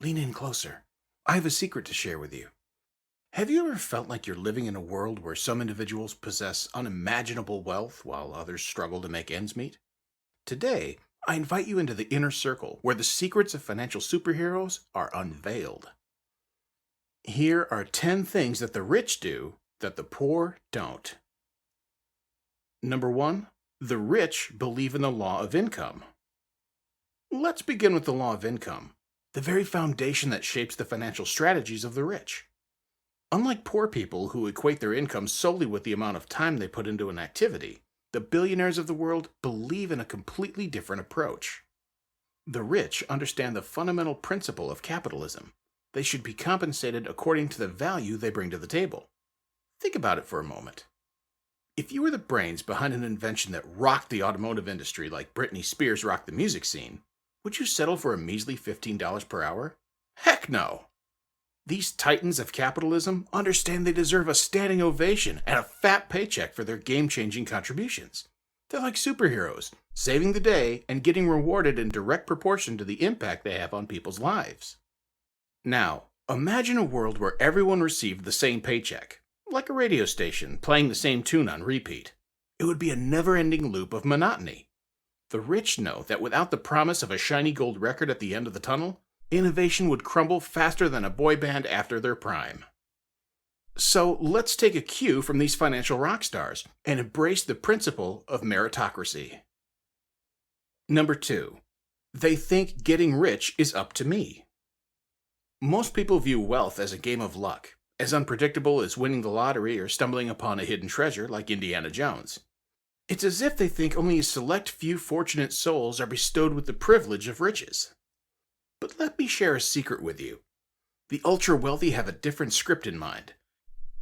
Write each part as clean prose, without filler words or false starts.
Lean in closer. I have a secret to share with you. Have you ever felt like you're living in a world where some individuals possess unimaginable wealth while others struggle to make ends meet? Today, I invite you into the inner circle where the secrets of financial superheroes are unveiled. Here are 10 things that the rich do that the poor don't. Number 1, the rich believe in the law of income. Let's begin with the law of income, the very foundation that shapes the financial strategies of the rich. Unlike poor people who equate their income solely with the amount of time they put into an activity, the billionaires of the world believe in a completely different approach. The rich understand the fundamental principle of capitalism. They should be compensated according to the value they bring to the table. Think about it for a moment. If you were the brains behind an invention that rocked the automotive industry like Britney Spears rocked the music scene, would you settle for a measly $15 per hour? Heck no! These titans of capitalism understand they deserve a standing ovation and a fat paycheck for their game-changing contributions. They're like superheroes, saving the day and getting rewarded in direct proportion to the impact they have on people's lives. Now, imagine a world where everyone received the same paycheck, like a radio station playing the same tune on repeat. It would be a never-ending loop of monotony. The rich know that without the promise of a shiny gold record at the end of the tunnel, innovation would crumble faster than a boy band after their prime. So let's take a cue from these financial rock stars and embrace the principle of meritocracy. Number 2, they think getting rich is up to me. Most people view wealth as a game of luck, as unpredictable as winning the lottery or stumbling upon a hidden treasure like Indiana Jones. It's as if they think only a select few fortunate souls are bestowed with the privilege of riches. But let me share a secret with you. The ultra-wealthy have a different script in mind.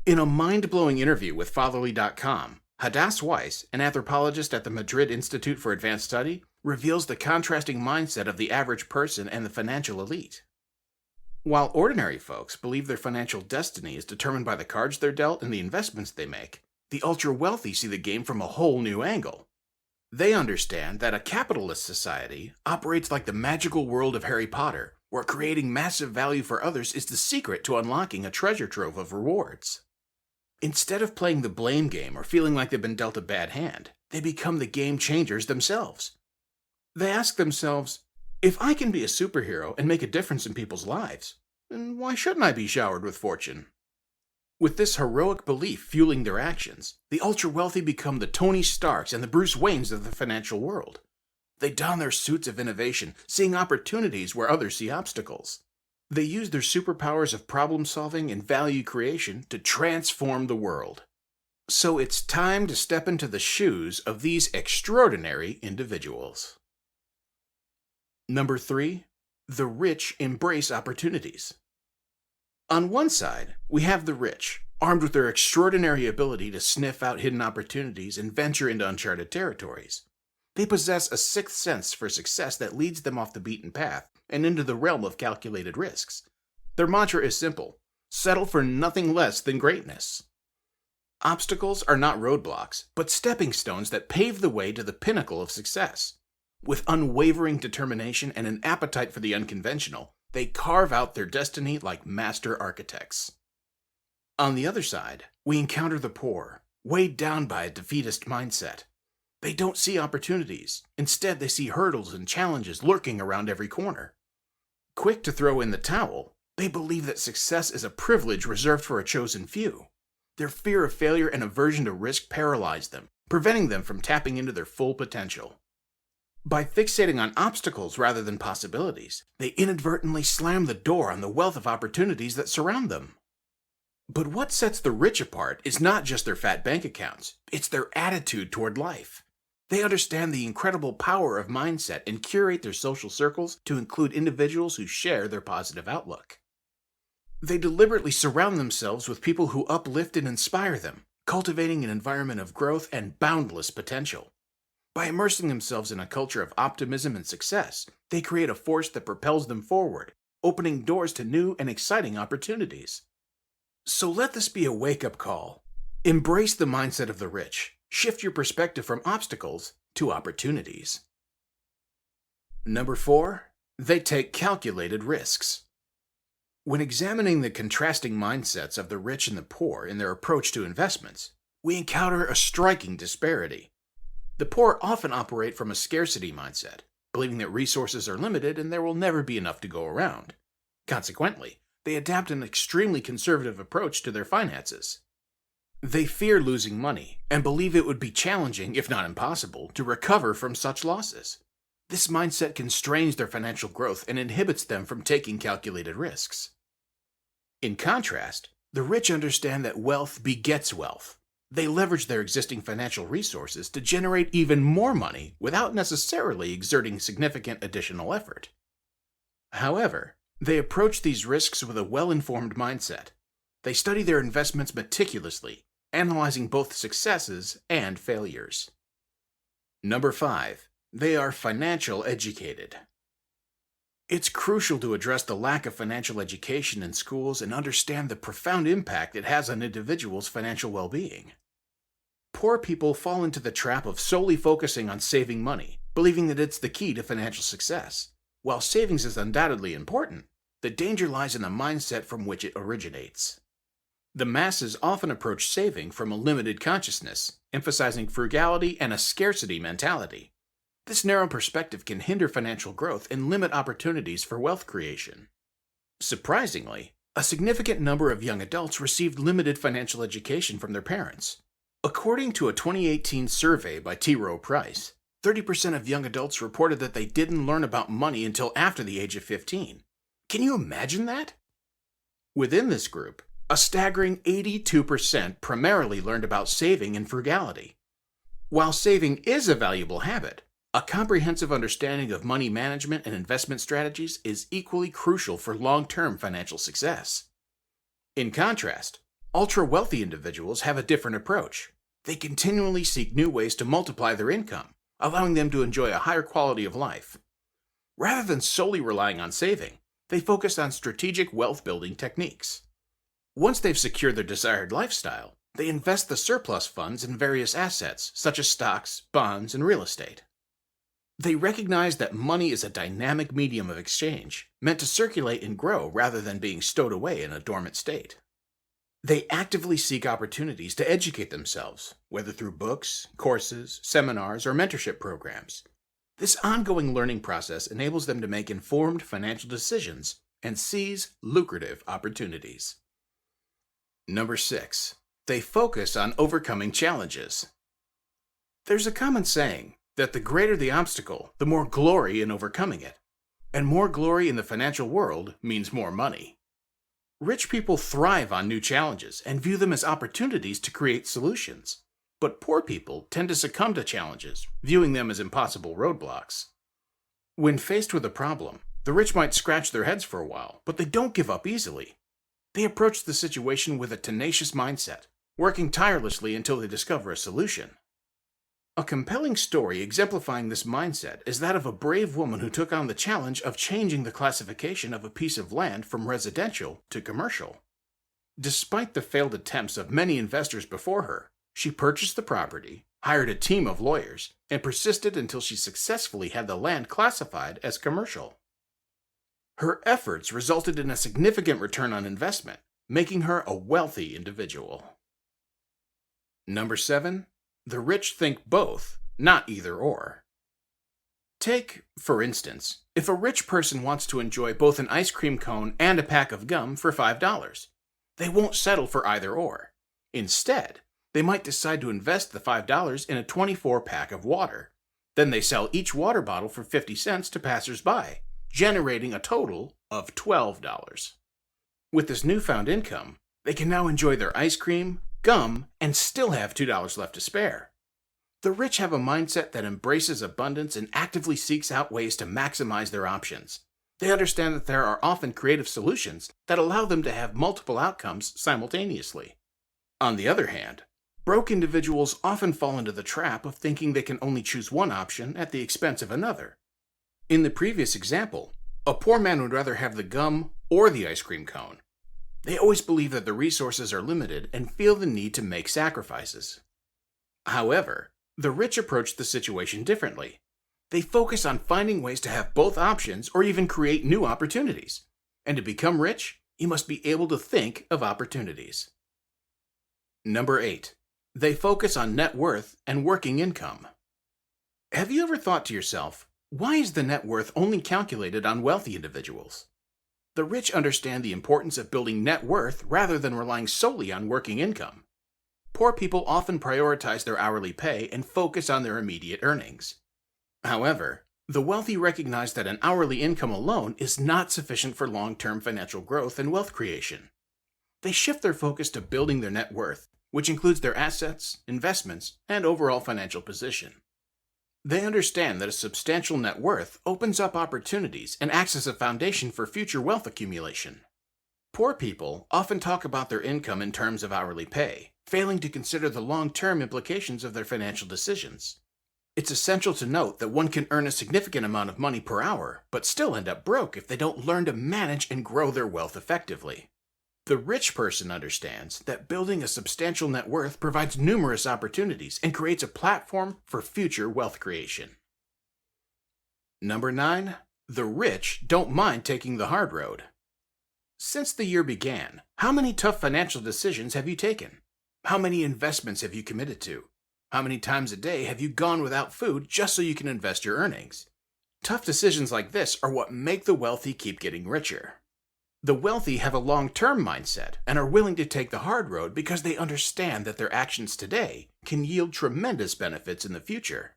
In a mind-blowing interview with Fatherly.com, Hadass Weiss, an anthropologist at the Madrid Institute for Advanced Study, reveals the contrasting mindset of the average person and the financial elite. While ordinary folks believe their financial destiny is determined by the cards they're dealt and the investments they make, the ultra-wealthy see the game from a whole new angle. They understand that a capitalist society operates like the magical world of Harry Potter, where creating massive value for others is the secret to unlocking a treasure trove of rewards. Instead of playing the blame game or feeling like they've been dealt a bad hand, they become the game changers themselves. They ask themselves, if I can be a superhero and make a difference in people's lives, then why shouldn't I be showered with fortune? With this heroic belief fueling their actions, the ultra-wealthy become the Tony Starks and the Bruce Waynes of the financial world. They don their suits of innovation, seeing opportunities where others see obstacles. They use their superpowers of problem-solving and value creation to transform the world. So it's time to step into the shoes of these extraordinary individuals. Number 3, the rich embrace opportunities. On one side, we have the rich, armed with their extraordinary ability to sniff out hidden opportunities and venture into uncharted territories. They possess a sixth sense for success that leads them off the beaten path and into the realm of calculated risks. Their mantra is simple: settle for nothing less than greatness. Obstacles are not roadblocks, but stepping stones that pave the way to the pinnacle of success. With unwavering determination and an appetite for the unconventional, they carve out their destiny like master architects. On the other side, we encounter the poor, weighed down by a defeatist mindset. They don't see opportunities. Instead, they see hurdles and challenges lurking around every corner. Quick to throw in the towel, they believe that success is a privilege reserved for a chosen few. Their fear of failure and aversion to risk paralyze them, preventing them from tapping into their full potential. By fixating on obstacles rather than possibilities, they inadvertently slam the door on the wealth of opportunities that surround them. But what sets the rich apart is not just their fat bank accounts, it's their attitude toward life. They understand the incredible power of mindset and curate their social circles to include individuals who share their positive outlook. They deliberately surround themselves with people who uplift and inspire them, cultivating an environment of growth and boundless potential. By immersing themselves in a culture of optimism and success, they create a force that propels them forward, opening doors to new and exciting opportunities. So let this be a wake-up call. Embrace the mindset of the rich. Shift your perspective from obstacles to opportunities. Number 4, they take calculated risks. When examining the contrasting mindsets of the rich and the poor in their approach to investments, we encounter a striking disparity. The poor often operate from a scarcity mindset, believing that resources are limited and there will never be enough to go around. Consequently, they adapt an extremely conservative approach to their finances. They fear losing money and believe it would be challenging, if not impossible, to recover from such losses. This mindset constrains their financial growth and inhibits them from taking calculated risks. In contrast, the rich understand that wealth begets wealth. They leverage their existing financial resources to generate even more money without necessarily exerting significant additional effort. However, they approach these risks with a well-informed mindset. They study their investments meticulously, analyzing both successes and failures. Number 5. They are financial educated. It's crucial to address the lack of financial education in schools and understand the profound impact it has on individuals' financial well-being. Poor people fall into the trap of solely focusing on saving money, believing that it's the key to financial success. While savings is undoubtedly important, the danger lies in the mindset from which it originates. The masses often approach saving from a limited consciousness, emphasizing frugality and a scarcity mentality. This narrow perspective can hinder financial growth and limit opportunities for wealth creation. Surprisingly, a significant number of young adults received limited financial education from their parents. According to a 2018 survey by T. Rowe Price, 30% of young adults reported that they didn't learn about money until after the age of 15. Can you imagine that? Within this group, a staggering 82% primarily learned about saving and frugality. While saving is a valuable habit, a comprehensive understanding of money management and investment strategies is equally crucial for long-term financial success. In contrast, ultra-wealthy individuals have a different approach. They continually seek new ways to multiply their income, allowing them to enjoy a higher quality of life. Rather than solely relying on saving, they focus on strategic wealth-building techniques. Once they've secured their desired lifestyle, they invest the surplus funds in various assets, such as stocks, bonds, and real estate. They recognize that money is a dynamic medium of exchange, meant to circulate and grow rather than being stowed away in a dormant state. They actively seek opportunities to educate themselves, whether through books, courses, seminars, or mentorship programs. This ongoing learning process enables them to make informed financial decisions and seize lucrative opportunities. Number 6. They focus on overcoming challenges. There's a common saying that the greater the obstacle, the more glory in overcoming it. And more glory in the financial world means more money. Rich people thrive on new challenges and view them as opportunities to create solutions. But poor people tend to succumb to challenges, viewing them as impossible roadblocks. When faced with a problem, the rich might scratch their heads for a while, but they don't give up easily. They approach the situation with a tenacious mindset, working tirelessly until they discover a solution. A compelling story exemplifying this mindset is that of a brave woman who took on the challenge of changing the classification of a piece of land from residential to commercial. Despite the failed attempts of many investors before her, she purchased the property, hired a team of lawyers, and persisted until she successfully had the land classified as commercial. Her efforts resulted in a significant return on investment, making her a wealthy individual. Number 7. The rich think both, not either or. Take, for instance, if a rich person wants to enjoy both an ice cream cone and a pack of gum for $5. They won't settle for either or. Instead, they might decide to invest the $5 in a 24-pack of water. Then they sell each water bottle for 50 cents to passers-by, generating a total of $12. With this newfound income, they can now enjoy their ice cream, gum, and still have $2 left to spare. The rich have a mindset that embraces abundance and actively seeks out ways to maximize their options. They understand that there are often creative solutions that allow them to have multiple outcomes simultaneously. On the other hand, broke individuals often fall into the trap of thinking they can only choose one option at the expense of another. In the previous example, a poor man would rather have the gum or the ice cream cone. They always believe that the resources are limited and feel the need to make sacrifices. However, the rich approach the situation differently. They focus on finding ways to have both options or even create new opportunities. And to become rich, You must be able to think of opportunities. Number 8. They focus on net worth and working income. Have you ever thought to yourself, why is the net worth only calculated on wealthy individuals? The rich understand the importance of building net worth rather than relying solely on working income. Poor people often prioritize their hourly pay and focus on their immediate earnings. However, the wealthy recognize that an hourly income alone is not sufficient for long-term financial growth and wealth creation. They shift their focus to building their net worth, which includes their assets, investments, and overall financial position. They understand that a substantial net worth opens up opportunities and acts as a foundation for future wealth accumulation. Poor people often talk about their income in terms of hourly pay, failing to consider the long-term implications of their financial decisions. It's essential to note that one can earn a significant amount of money per hour, but still end up broke if they don't learn to manage and grow their wealth effectively. The rich person understands that building a substantial net worth provides numerous opportunities and creates a platform for future wealth creation. Number 9. The rich don't mind taking the hard road. Since the year began, how many tough financial decisions have you taken? How many investments have you committed to? How many times a day have you gone without food just so you can invest your earnings? Tough decisions like this are what make the wealthy keep getting richer. The wealthy have a long-term mindset and are willing to take the hard road because they understand that their actions today can yield tremendous benefits in the future.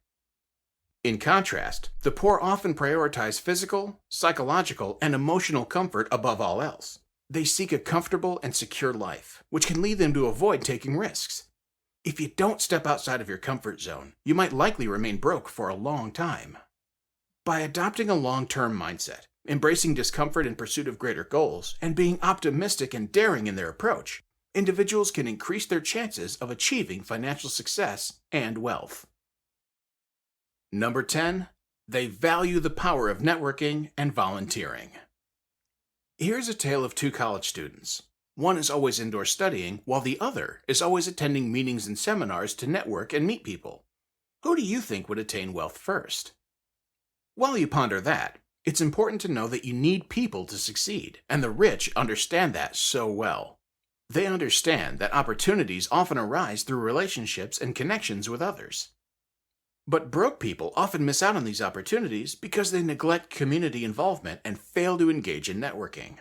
In contrast, the poor often prioritize physical, psychological, and emotional comfort above all else. They seek a comfortable and secure life, which can lead them to avoid taking risks. If you don't step outside of your comfort zone, you might likely remain broke for a long time. By adopting a long-term mindset, embracing discomfort in pursuit of greater goals, and being optimistic and daring in their approach, individuals can increase their chances of achieving financial success and wealth. Number 10. They value the power of networking and volunteering. Here's a tale of two college students. One is always indoor studying, while the other is always attending meetings and seminars to network and meet people. Who do you think would attain wealth first? While you ponder that, it's important to know that you need people to succeed, and the rich understand that so well. They understand that opportunities often arise through relationships and connections with others. But broke people often miss out on these opportunities because they neglect community involvement and fail to engage in networking.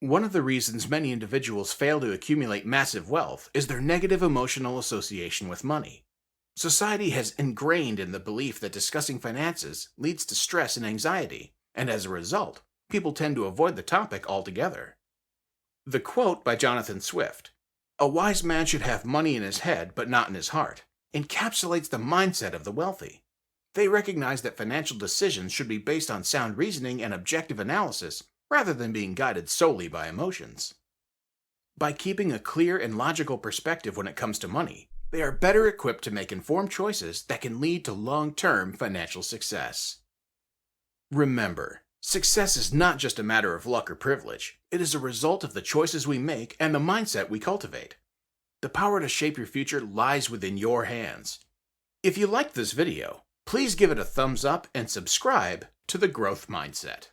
One of the reasons many individuals fail to accumulate massive wealth is their negative emotional association with money. Society has ingrained in the belief that discussing finances leads to stress and anxiety, and as a result, people tend to avoid the topic altogether. The quote by Jonathan Swift, "A wise man should have money in his head but not in his heart," encapsulates the mindset of the wealthy. They recognize that financial decisions should be based on sound reasoning and objective analysis rather than being guided solely by emotions. By keeping a clear and logical perspective when it comes to money, they are better equipped to make informed choices that can lead to long-term financial success. Remember, success is not just a matter of luck or privilege. It is a result of the choices we make and the mindset we cultivate. The power to shape your future lies within your hands. If you liked this video, please give it a thumbs up and subscribe to The Growth Mindset.